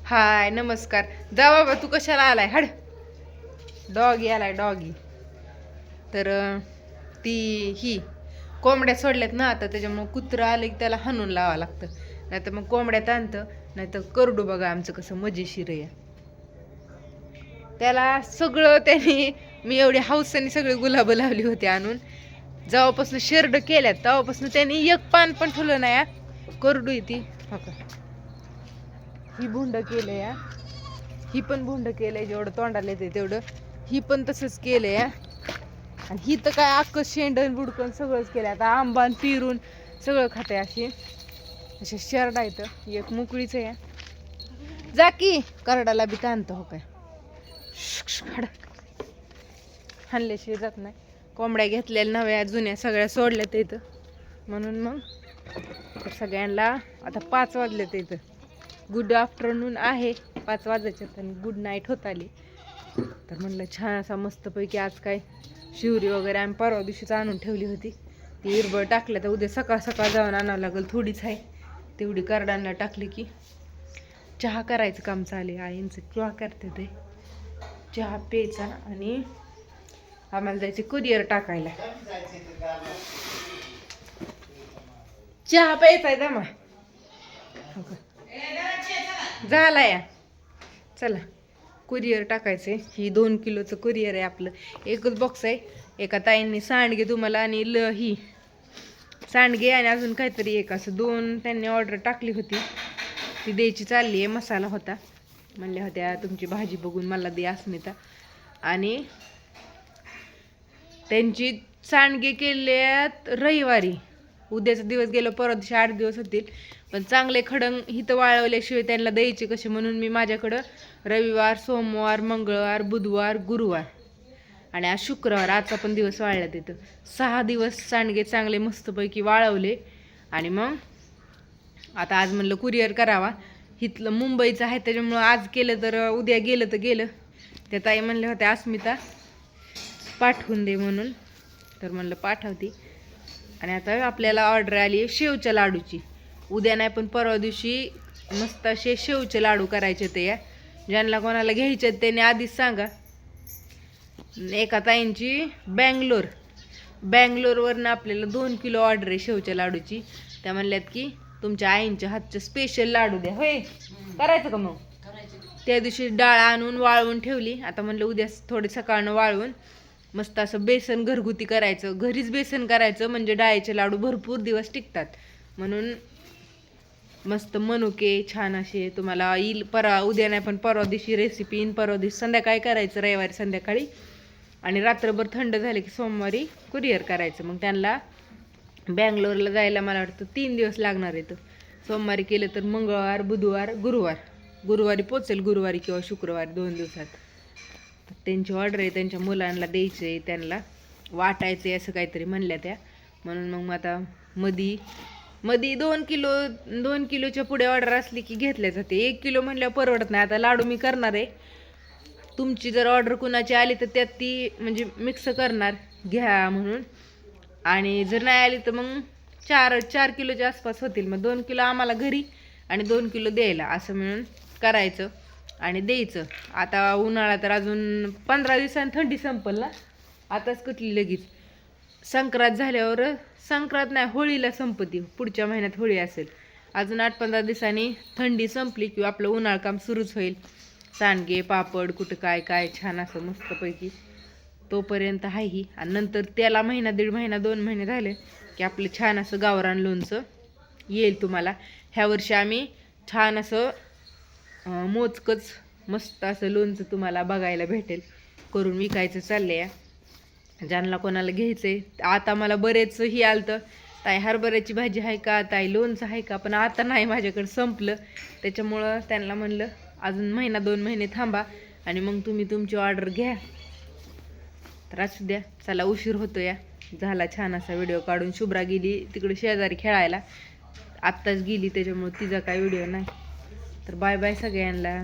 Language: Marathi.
हाय नमस्कार. जा बाबा, तू कशाला आलाय? हड. डॉगी आलाय डॉगी. तर ती ही कोंबड्या सोडल्यात ना आता, त्याच्यामुळे कुत्रं आलं की त्याला हाणून लावावं लागतं. नाहीतर मग कोंबड्यात आणतं, नाहीतर करडू बघा आमचं कसं मजेशीर आहे. त्याला सगळं त्यांनी मी एवढी हौसाने सगळी गुलाबं लावली होती आणून. जेव्हापासून शेरड केल्यात तेव्हापासून त्यांनी एक पान पण ठेवलं नाही. करडू आहे ती. हो का, ही भुंड केलंय, ही पण भुंड केलंय, जेवढं तोंडाला येते तेवढं. ही पण तसंच केलंय. आणि ही तर काय अख्खं शेंडण बुडकन सगळंच केलंय. आता आंबान पिरून सगळं खाते. असे शेरडा येतं. एक मोकळीच आहे. जा की करडाला बी ताणतं. हो काय, हाणल्याशिवाय जात नाही. कोंबड्या घेतलेल्या नव्या जुन्या सगळ्या सोडल्यात इथं. म्हणून मग सगळ्यांना आता 5 वाजलेत इथं. गुड आफ्टरनून आहे, 5 वाजायच्यात आणि गुड नाईट होत आली. तर म्हणलं छान असा मस्तपैकी आज काय शिवरी वगैरे आम्ही परवा दिवशीच आणून ठेवली होती. ती इरबळ टाकल्या तर उद्या सकाळ सकाळ जाऊन आणावं लागेल. थोडीच आहे तेवढी करडांना टाकली की चहा करायचं काम चालेल. आईंचं चहा करते ते चहा प्यायचा आणि आम्हाला जायचे कुरिअर टाकायला. चहा प्यायचा आहे दमा झाला या. चला कुरिअर टाकायचंय. ही 2 किलोचं कुरिअर आहे आपलं. एकच बॉक्स आहे. एका ताईंनी सांडगे तुम्हाला आणि ही सांडगे आणि अजून काहीतरी एक असं 2 त्यांनी ऑर्डर टाकली होती. ती द्यायची चालली आहे. मसाला होता, म्हणल्या होत्या तुमची भाजी बघून मला दे अस्मिता. आणि त्यांची सांडगे केल्यात रविवारी. उद्याचा दिवस गेलो, परवा दिवशी 8 दिवस होतील. पण चांगले खडंग इथं वाळवल्याशिवाय त्यांना द्यायचे कसे, म्हणून मी माझ्याकडं रविवार, सोमवार, मंगळवार, बुधवार, गुरुवार आणि आज शुक्रवार, आजचा पण दिवस वाळला. तिथं 6 दिवस सांडगे चांगले मस्तपैकी वाळवले. आणि मग आता आज म्हणलं कुरिअर करावा. इथलं मुंबईचं आहे त्याच्यामुळं आज केलं तर उद्या गेलं तर गेलं. त्या ताई म्हणल्या होत्या अस्मिता पाठवून दे म्हणून, तर म्हणलं पाठवते. आणि आता आपल्याला ऑर्डर आली आहे शेवच्या लाडूची. उद्या नाही पण परवा दिवशी मस्त असे शेवचे लाडू करायचे. ते ज्यांना कोणाला घ्यायचे त्यांनी आधीच सांगा. एका ताईंची बँगलोरवरनं आपल्याला 2 किलो ऑर्डर आहे शेवच्या लाडूची. त्या म्हणल्यात की तुमच्या आईंच्या हातचे स्पेशल लाडू द्या. होय करायचं का? मग त्या दिवशी डाळ आणून वाळवून ठेवली. आता म्हणलं उद्या थोडे सकाळनं वाळवून मस्त असं बेसन घरगुती करायचं. घरीच बेसन करायचं म्हणजे डाळीचे लाडू भरपूर दिवस टिकतात. म्हणून मस्त मनुके छान असे तुम्हाला येईल. उद्या नाही पण परवा दिवशी रेसिपी येईन. परवा दिवशी संध्याकाळी करायचं, रविवारी संध्याकाळी. आणि रात्रभर थंड झाले की सोमवारी कुरिअर करायचं. मग त्यांना बँगलोरला जायला मला वाटतं 3 दिवस लागणार आहेत. सोमवारी केलं तर मंगळवार, बुधवार, गुरुवारी पोचेल. गुरुवारी किंवा शुक्रवारी 2 दिवसात. त्यांची ऑर्डर आहे, त्यांच्या मुलांना द्यायचं आहे, त्यांना वाटायचं आहे असं काहीतरी म्हणल्या त्या. म्हणून मग आता मधी 2 किलोच्या पुढे ऑर्डर असली की घेतल्या जाते. 1 किलो म्हणल्यावर परवडत नाही. आता लाडू मी करणार आहे. तुमची जर ऑर्डर कुणाची आली तर त्यात ती म्हणजे मिक्स करणार घ्या म्हणून. आणि जर नाही आली तर मग 4 किलोच्या आसपास होतील. मग 2 किलो आम्हाला घरी आणि 2 किलो द्यायला असं मिळून करायचं आणि द्यायचं. आता उन्हाळा तर अजून 15 दिवसांनी थंडी संपल ना. आताच कुठली लगेच संक्रांत झाल्यावर, संक्रांत नाही होळीला संपती. पुढच्या महिन्यात होळी असेल. अजून 8-15 दिवसांनी थंडी संपली किंवा आपलं उन्हाळ काम सुरूच होईल. सांडगे पापड कुठं काय काय छान असं मस्तपैकी तोपर्यंत आहे ही. आणि नंतर त्याला महिना 1.5 महिना 2 महिने झाले की आपलं छान असं गावरान लोणचं येईल तुम्हाला. ह्या वर्षी आम्ही छान असं मोजकच मस्त असं लोणचं तुम्हाला बघायला भेटेल. करून विकायचं चाललंय. ज्यांना कोणाला घ्यायचंय. आता मला बरेच ही आलतं, ताई हरभऱ्याची भाजी आहे का, ताई लोणचं आहे का, पण आता नाही, माझ्याकडे संपलं. त्याच्यामुळं त्यांना म्हणलं अजून 1-2 महिने थांबा आणि मग तुम्ही तुमची ऑर्डर घ्या. तर असू द्या. चला उशीर होतो या. झाला छान असा व्हिडिओ काढून. शुभ्रा गेली तिकडे शेजारी खेळायला, आत्ताच गेली, त्याच्यामुळे तिचा काय व्हिडिओ नाही. तर बाय बाय सगळ्यांना.